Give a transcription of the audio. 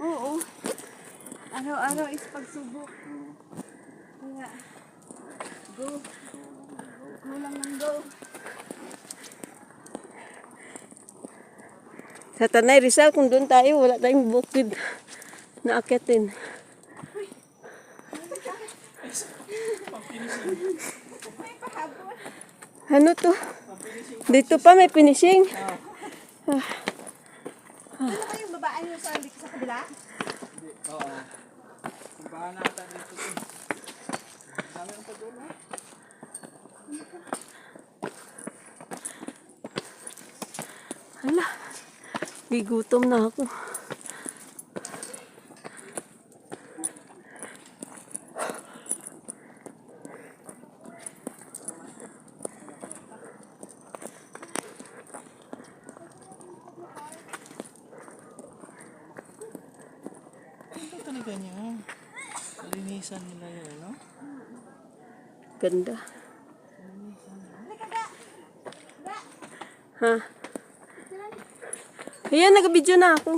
Oo. Araw-araw is pagsubok. Kaya, go. Go lang ng go. Sa Tanay Rizal, kung doon tayo, wala tayong bukid na akyatin. Ano to? Dito pa may finishing. Ano ba yung babaan yung sa kabila? Oo. Simbahan natin dito. Dami ang padulo. Hala, gigutom na ako. Ito talaga niya. Malinisan nila yun, no? Ganda. Ha? Ayan, nag-video na ako.